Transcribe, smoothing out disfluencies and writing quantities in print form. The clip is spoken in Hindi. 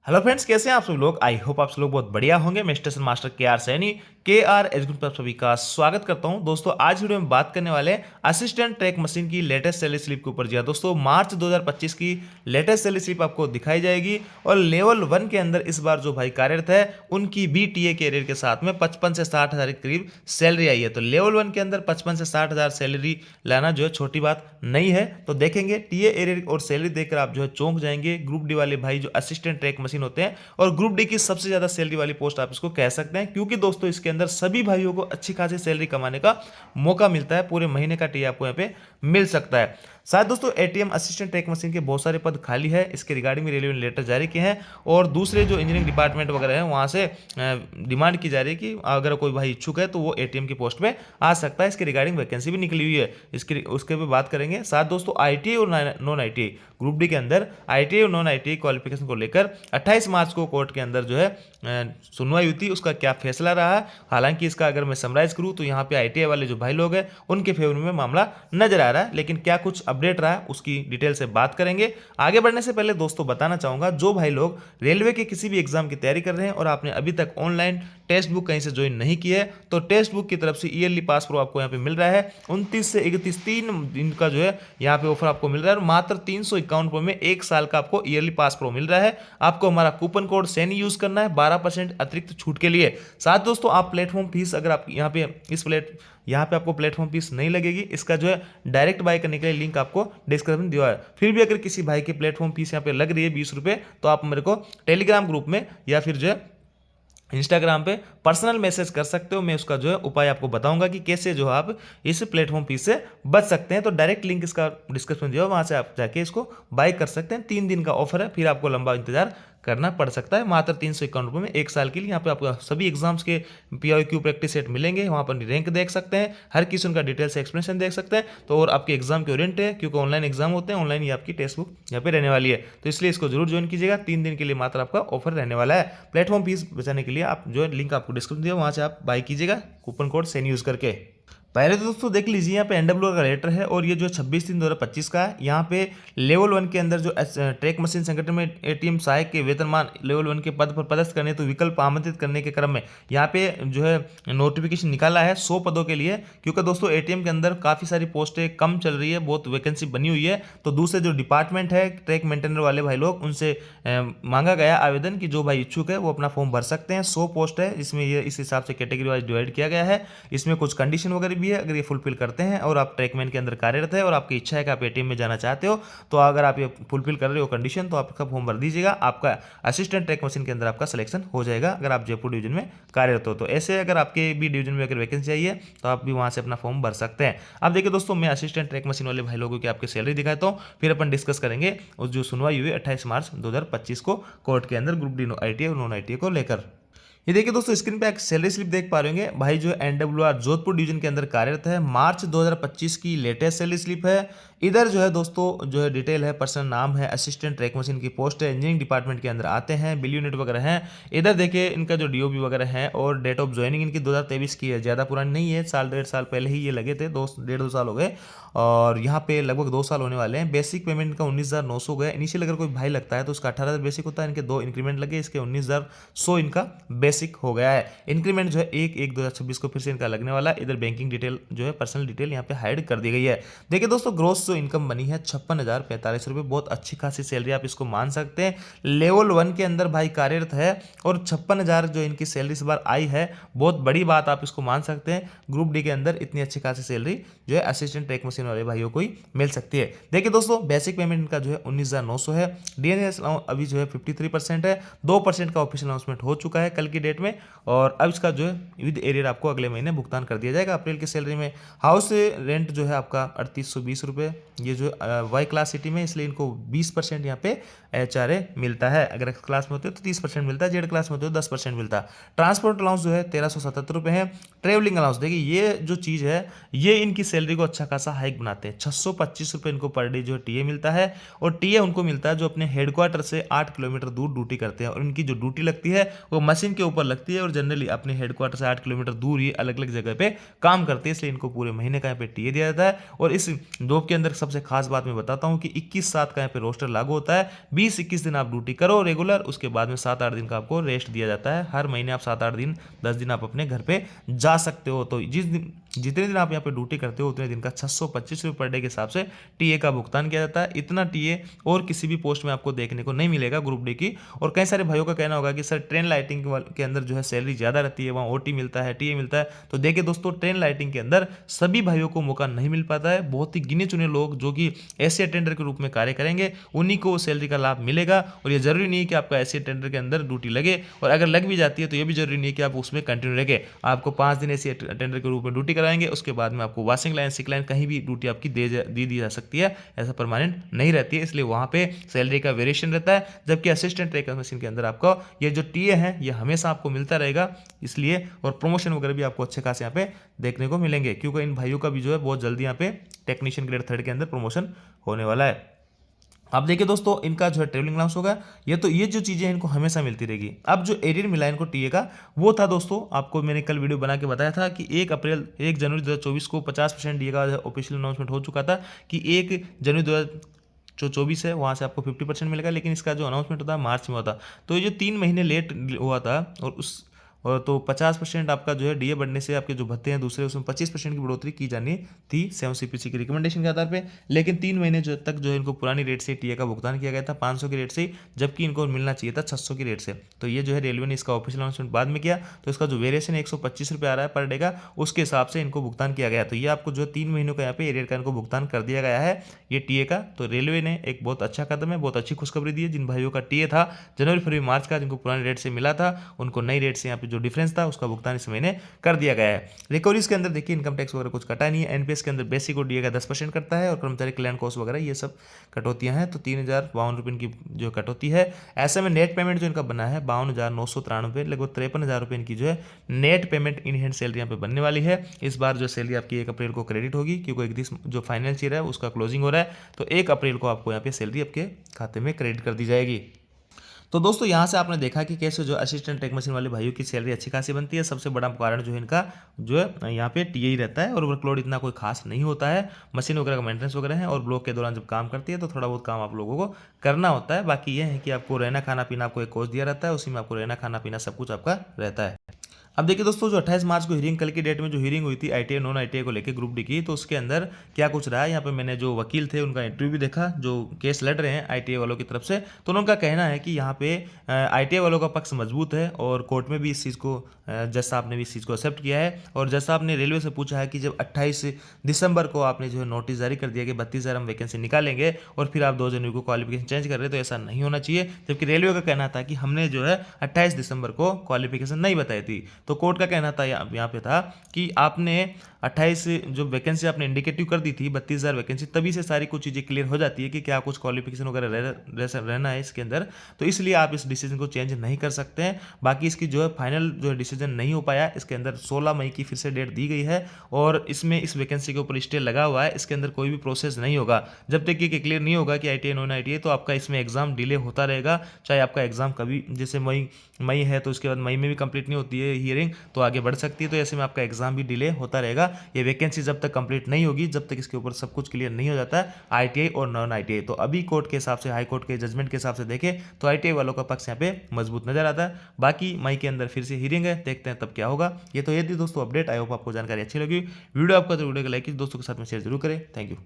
हेलो फ्रेंड्स, कैसे हैं आप सब लोग। आई होप आप सब लोग बहुत बढ़िया होंगे। मैं स्टेशन मास्टर के आर सैनी के आर एजुकेशन पर आप सभी का स्वागत करता हूं। दोस्तों आज वीडियो में बात करने वाले हैं असिस्टेंट ट्रैक मशीन की लेटेस्ट सैलरी स्लिप के ऊपर। जी हाँ दोस्तों, मार्च 2025 की लेटेस्ट सैलरी स्लिप आपको दिखाई जाएगी और लेवल 1 के अंदर इस बार जो भाई कार्यरत है उनकी भी टीए के एरियर के साथ में 55 से 60 हज़ार के करीब सैलरी आई है। तो लेवल 1 के अंदर 55 से 60 हज़ार सैलरी लाना जो है छोटी बात नहीं है। तो देखेंगे टीए एरियर और सैलरी देखकर आप जो है चौंक जाएंगे। ग्रुप डी वाले भाई जो असिस्टेंट ट्रैक मशीन होते हैं और ग्रुप डी की सबसे ज्यादा सैलरी वाली पोस्ट आप इसको कह सकते हैं, क्योंकि दोस्तों इसके अंदर सभी भाइयों को अच्छी खासी सैलरी कमाने का मौका मिलता है। पूरे महीने का टीए आपको यहाँ पे मिल सकता है। साथ दोस्तों एटीएम असिस्टेंट ट्रैक मशीन के बहुत सारे पद खाली है, इसके रिगार्डिंग में रेलवे ने लेटर जारी किए हैं और दूसरे जो इंजीनियरिंग डिपार्टमेंट वगैरह है वहां से डिमांड की जा रही है कि अगर कोई भाई इच्छुक है तो वो एटीएम की पोस्ट पे आ सकता है। इसके रिगार्डिंग वैकेंसी भी निकली हुई है, इसके उसके भी बात करेंगे। साथ दोस्तों आईटीआई और नॉन आईटीआई ग्रुप डी के अंदर आईटीआई और नॉन आईटीआई क्वालिफिकेशन को लेकर 28 मार्च को कोर्ट के अंदर जो है सुनवाई हुई थी। उसका क्या फैसला रहा है, हालांकि इसका अगर मैं समराइज करूं तो यहाँ पे आईटीआई वाले जो भाई लोग हैं उनके फेवर में मामला नजर आ रहा है, लेकिन क्या कुछ अपडेट रहा है उसकी डिटेल से बात करेंगे। आगे बढ़ने से पहले दोस्तों बताना चाहूंगा, जो भाई लोग रेलवे के किसी भी एग्जाम की तैयारी कर रहे हैं और आपने अभी तक ऑनलाइन टेक्स्ट बुक कहीं से ज्वाइन नहीं की है तो टेक्स्ट बुक की तरफ से ईयरली पास प्रो आपको यहाँ पे मिल रहा है। 29 से 31 3 दिन का जो है यहाँ पे ऑफर आपको मिल रहा है और मात्र 351 रुपये में 1 साल का आपको ईयरली पास प्रो मिल रहा है। आपको हमारा कूपन कोड सैनी यूज करना है 12% अतिरिक्त छूट के लिए। साथ दोस्तों आप प्लेटफॉर्म फीस, अगर आप यहाँ पे यहाँ पे आपको प्लेटफॉर्म फीस नहीं लगेगी। इसका जो है डायरेक्ट बाय करने के लिए लिंक आपको डिस्क्रिप्शन में दिया है। फिर भी अगर किसी भाई की प्लेटफॉर्म फीस यहाँ पे लग रही है 20 रुपये तो आप मेरे को टेलीग्राम ग्रुप में या फिर जो है इंस्टाग्राम पे पर्सनल मैसेज कर सकते हो। मैं उसका जो है उपाय आपको बताऊंगा कि कैसे जो आप इस प्लेटफॉर्म फीस से बच सकते हैं। तो डायरेक्ट लिंक इसका डिस्क्रिप्शन दिया, वहां से आप जाके इसको बाय कर सकते हैं। 3 दिन का ऑफर है, फिर आपको लंबा इंतजार करना पड़ सकता है। मात्र 351 रुपये में 1 साल के लिए यहाँ पे आपको सभी एग्जाम्स के पीआईक्यू प्रैक्टिस सेट मिलेंगे। वहाँ पर रैंक देख सकते हैं, हर किसी का डिटेल से एक्सप्लेनेशन देख सकते हैं। तो और आपके एग्जाम के ओरिएंट है, क्योंकि ऑनलाइन एग्जाम होते हैं, ऑनलाइन ही आपकी टेक्स्ट बुक यहाँ पे रहने वाली है। तो इसलिए इसको जरूर ज्वाइन कीजिएगा। 3 दिन के लिए मात्र आपका ऑफर रहने वाला है। प्लेटफॉर्म फीस बचाने के लिए आप जो है लिंक आपको डिस्क्रिप्शन दिया, वहाँ से आप बाय कीजिएगा कूपन कोड सेन यूज करके। पहले तो दोस्तों देख लीजिए, यहाँ पे एनडब्ल्यू का लेटर है और ये जो 26/3/2025 का है। यहाँ पे लेवल 1 के अंदर जो ट्रैक मशीन संगठन में एटीएम सहायक के वेतनमान लेवल 1 के पद पर पदस्थ करने तो विकल्प आमंत्रित करने के क्रम में यहाँ पे जो है नोटिफिकेशन निकाला है 100 पदों के लिए, क्योंकि दोस्तों एटीएम के अंदर काफ़ी सारी पोस्टें कम चल रही है, बहुत वैकेंसी बनी हुई है। तो दूसरे जो डिपार्टमेंट है ट्रैक मेंटेनर वाले भाई लोग, उनसे मांगा गया आवेदन कि जो भाई इच्छुक है वो अपना फॉर्म भर सकते हैं। 100 पोस्ट है, इसमें ये इस हिसाब से कैटेगरी वाइज डिवाइड किया गया है। इसमें कुछ कंडीशन वगैरह भी है, अगर ये फुलफिल करते हैं और आप ट्रैकमैन के अंदर कार्यरत है और आपकी इच्छा है कि आप एटीएम में जाना चाहते हो, तो अगर आप ये फुलफिल कर रहे हो कंडीशन तो आपका फॉर्म भर दीजिएगा। आपका असिस्टेंट ट्रैक मशीन के अंदर आपका सिलेक्शन हो जाएगा अगर आप जयपुर डिवीजन में कार्यरत हो। तो ऐसे अगर आपके भी डिवीजन में अगर वैकेंसी आई है तो आप भी वहां से अपना फॉर्म भर सकते हैं। अब देखिए दोस्तों, मैं असिस्टेंट ट्रैक मशीन वाले भाई लोगों की आपकी सैलरी दिखाता हूँ, फिर अपन डिस्कस करेंगे उस जो सुनवाई हुई 28 मार्च 2025 को कोर्ट के अंदर ग्रुप डी आईटीआई और नॉन आईटीआई को लेकर। ये देखिए दोस्तों, स्क्रीन पे एक सैलरी स्लिप देख पा रहे होंगे। भाई जो एनडब्ल्यूआर जोधपुर डिवीजन के अंदर कार्यरत है, मार्च 2025 की लेटेस्ट सैलरी स्लिप है। इधर जो है दोस्तों जो है डिटेल है, पर्सनल नाम है, असिस्टेंट ट्रैक मशीन की पोस्ट है, इंजीनियरिंग डिपार्टमेंट के अंदर आते हैं, बिल यूनिट वगैरह हैं। इधर देखिए इनका जो डीओबी वगैरह है और डेट ऑफ ज्वाइनिंग इनकी 2023 की है, ज़्यादा पुरानी नहीं है, साल 1.5 साल पहले ही ये लगे थे, 1.5-2 साल हो गए और यहाँ पे लगभग 2 साल होने वाले हैं। बेसिक पेमेंट इनका 19,900 गया। इनिशियल अगर कोई भाई लगता है तो उसका 18,000 बेसिक होता है, इनके 2 इंक्रीमेंट लगे, इसके 19,100 इनका बेसिक हो गया है। इंक्रीमेंट जो है 1/1/2026 को फिर से इनका लगने वाला है। इधर बैंकिंग डिटेल जो है पर्सनल डिटेल यहाँ पे हाइड कर दी गई है। देखिए दोस्तों, ग्रोस जो इनकम बनी है 56,045 रुपये, बहुत अच्छी खासी सैलरी आप इसको मान सकते हैं। लेवल 1 के अंदर भाई कार्यरत है और 56,000 जो इनकी सैलरी इस बार आई है, बहुत बड़ी बात आप इसको मान सकते हैं। ग्रुप डी के अंदर इतनी अच्छी खासी सैलरी जो है असिस्टेंट ट्रैक मशीन वाले भाइयों को ही मिल सकती है। देखिए दोस्तों, बेसिक पेमेंट इनका जो है 19,900 है। डीएनएस अभी जो है 53% है, 2% का ऑफिशियल अनाउंसमेंट हो चुका है कल की डेट में और अब इसका जो है विद एरियर आपको अगले महीने भुगतान कर दिया जाएगा अप्रैल की सैलरी में। हाउस रेंट जो है आपका 3820 रुपये, ये जो वाई क्लास सिटी में, इसलिए इनको 20% यहाँ पे एचआरए मिलता है। अगर एक्स क्लास में होते तो 30% मिलता है, जेड क्लास में होते तो 10% मिलता है। ट्रांसपोर्ट अलाउंस जो है 1377 रुपये है। ट्रेवलिंग अलाउंस देखिए, ये जो चीज़ है ये इनकी सैलरी को अच्छा खासा हाइक बनाते हैं। 625 रुपये इनको पर डे जो है टीए मिलता है और टीए उनको मिलता है जो अपने हेडक्वार्टर से 8 किलोमीटर दूर ड्यूटी करते हैं और इनकी जो ड्यूटी लगती है वो मशीन के ऊपर लगती है और जनरली अपने हेडक्वार्टर से 8 किलोमीटर दूर ही अलग अलग जगह पे काम करते हैं, इसलिए इनको पूरे महीने का यहाँ पे टीए दिया जाता है। और इस जॉब के अंदर अंदर सबसे खास बात मैं बताता हूँ कि 21/7 का यहाँ पे रोस्टर लागू होता है। 20-21 दिन आप ड्यूटी करो रेगुलर, उसके बाद में 7-8 दिन का आपको रेस्ट दिया जाता है। हर महीने आप 7-8 दिन 10 दिन आप अपने घर पे जा सकते हो। तो जितने दिन आप यहाँ पे ड्यूटी करते हो उतने दिन का 625 रुपये पर डे के हिसाब से टीए का भुगतान किया जाता है। इतना टीए और किसी भी पोस्ट में आपको देखने को नहीं मिलेगा ग्रुप डी की। और कई सारे भाइयों का कहना होगा कि सर ट्रेन लाइटिंग के अंदर जो है सैलरी ज़्यादा रहती है, वहाँ ओटी मिलता है, टीए मिलता है। तो देखिए दोस्तों, ट्रेन लाइटिंग के अंदर सभी भाइयों को मौका नहीं मिल पाता है। बहुत ही गिने चुने लोग जो कि एसी अटेंडर के रूप में कार्य करेंगे, उन्हीं को सैलरी का लाभ मिलेगा। और ये जरूरी नहीं है कि आपका एसी अटेंडर के अंदर ड्यूटी लगे, और अगर लग भी जाती है तो ये भी जरूरी नहीं है कि आप उसमें कंटिन्यू रहे। आपको 5 दिन एसी अटेंडर के रूप में ड्यूटी कराएंगे, उसके बाद में आपको वॉशिंग लाइन, सिक लाइन, कहीं भी ड्यूटी आपकी दी जा सकती है। ऐसा परमानेंट नहीं रहती है, इसलिए वहाँ पे सैलरी का वेरिएशन रहता है। जबकि असिस्टेंट ट्रैक मशीन के अंदर आपको ये जो टीए है ये हमेशा आपको मिलता रहेगा, इसलिए। और प्रमोशन वगैरह भी आपको अच्छे खासे यहाँ पे देखने को मिलेंगे, क्योंकि इन भाइयों का भी जो है बहुत जल्दी यहाँ पे टेक्नीशियन ग्रेड 3 के अंदर प्रमोशन होने वाला है। अब देखिए दोस्तों, इनका जो है ट्रेवलिंग अलाउंस होगा, ये जो चीज़ें इनको हमेशा मिलती रहेगी। अब जो एरियर मिला इनको टीए का, वो था दोस्तों, आपको मैंने कल वीडियो बना के बताया था कि 1 जनवरी 2024 को 50% टीए का ऑफिशियल अनाउंसमेंट हो चुका था कि 1 जनवरी जो 24 है वहाँ से आपको 50% मिलेगा। लेकिन इसका जो अनाउंसमेंट होता है मार्च में होता, तो ये जो 3 महीने लेट हुआ था, और तो 50% आपका जो है डीए बढ़ने से आपके जो भत्ते हैं दूसरे, उसमें 25% की बढ़ोतरी की जानी थी 7CPC की रिकमेंडेशन के आधार पे। लेकिन 3 महीने जो तक जो इनको पुरानी रेट से टीए का भुगतान किया गया था 500 की रेट से, जबकि इनको मिलना चाहिए था 600 की रेट से। तो ये जो है रेलवे ने इसका ऑफिशियल अनाउंसमेंट बाद में किया, तो इसका जो वेरिएशन 125 रुपये आ रहा है पर डे का, उसके हिसाब से इनको भुगतान किया गया। तो ये आपको जो 3 महीनों का यहाँ पे एरियर का इनको भुगतान कर दिया गया है ये टीए का। तो रेलवे ने एक बहुत अच्छा कदम है, बहुत अच्छी खुशखबरी दी है। जिन भाइयों का टीए था जनवरी, फरवरी, मार्च का, जिनको पुराने रेट से मिला था, उनको नई रेट से यहाँ पे जो डिफरेंस था उसका भुगतान इस महीने कर दिया गया है। रिकवरीज के अंदर देखिए इनकम टैक्स वगैरह कुछ कटा नहीं है। एनपीएस के अंदर बेसिक और डीए का 10% कटता है, और कर्मचारी कल्याण कोष वगैरह ये सब कटौतियां हैं। तो 3052 रुपये इनकी जो कटौती है। ऐसे में नेट पेमेंट जो इनका बना है 52,993, लगभग 53,000 रुपये इनकी जो है net payment in hand salary यहाँ पे बनने वाली है। इस बार जो सैलरी आपकी 1 अप्रैल को क्रेडिट होगी, क्योंकि 31 जो फाइनेंशियल है उसका क्लोजिंग हो रहा है, तो 1 अप्रैल को आपको यहाँ पे सैलरी आपके खाते में क्रेडिट कर दी जाएगी। तो दोस्तों, यहाँ से आपने देखा कि कैसे जो असिस्टेंट टेक मशीन वाले भाइयों की सैलरी अच्छी खासी बनती है। सबसे बड़ा कारण जो है इनका जो है यहाँ पे टीए ही रहता है, और वर्कलोड इतना कोई खास नहीं होता है। मशीन वगैरह का मेंटेनेंस वगैरह है, और ब्लॉक के दौरान जब काम करती है तो थोड़ा बहुत काम आप लोगों को करना होता है। बाकी ये है कि आपको रहना खाना पीना आपको एक कोच दिया रहता है, उसी में आपको रहना खाना पीना सब कुछ आपका रहता है। अब देखिए दोस्तों, जो 28 मार्च को हियरिंग, कल की डेट में जो हियरिंग हुई थी आईटीआई नॉन आईटीआई को लेकर ग्रुप डी की, तो उसके अंदर क्या कुछ रहा है, यहाँ पे मैंने जो वकील थे उनका इंटरव्यू भी देखा, जो केस लड़ रहे हैं आईटीआई वालों की तरफ से। तो उनका कहना है कि यहाँ पे आईटीआई वालों का पक्ष मजबूत है, और कोर्ट में भी इस चीज़ को जज साहब ने भी इस चीज़ को एक्सेप्ट किया है। और जज साहब ने रेलवे से पूछा है कि जब 28 दिसंबर को आपने जो है नोटिस जारी कर दिया कि 32,000 हम वैकेंसी निकालेंगे, और फिर आप 2 जनवरी को क्वालिफिकेशन चेंज कर रहे, तो ऐसा नहीं होना चाहिए। जबकि रेलवे का कहना था कि हमने जो है 28 दिसंबर को क्वालिफिकेशन नहीं बताई थी। तो कोर्ट का कहना था यहाँ पे था कि आपने 28 जो वैकेंसी आपने इंडिकेटिव कर दी थी 32,000 वैकेंसी, तभी से सारी कुछ चीज़ें क्लियर हो जाती है कि क्या कुछ क्वालिफिकेशन वगैरह रहना है इसके अंदर। तो इसलिए आप इस डिसीजन को चेंज नहीं कर सकते हैं। बाकी इसकी जो है फाइनल जो है डिसीजन नहीं हो पाया। इसके अंदर 16 मई की फिर से डेट दी गई है, और इसमें इस वैकेंसी के ऊपर स्टे लगा हुआ है। इसके अंदर कोई भी प्रोसेस नहीं होगा जब तक कि क्लियर नहीं होगा कि आईटीआई नॉन आईटीआई, तो आपका इसमें एग्जाम डिले होता रहेगा। चाहे आपका एग्जाम कभी, जैसे मई है तो उसके बाद मई में भी कंप्लीट नहीं होती है हियरिंग, तो आगे बढ़ सकती है। तो ऐसे में आपका एग्जाम भी डिले होता रहेगा। ये वैकेंसी जब तक कंप्लीट नहीं होगी, जब तक इसके ऊपर सब कुछ क्लियर नहीं हो जाता है आईटीआई और नॉन आईटीआई। तो अभी कोर्ट के हिसाब से, हाई कोर्ट के जजमेंट के हिसाब से देखें तो आईटीआई वालों का पक्ष यहाँ पे मजबूत नजर आता है। बाकी मई के अंदर फिर से हियरिंग है, देखते हैं तब क्या होगा। ये तो ये थी दोस्तों अपडेट। आई होप आपको जानकारी अच्छी लगी। वीडियो आपको तो वीडियो को लाइक कीजिए, दोस्तों के साथ में शेयर जरूर करें। Thank you.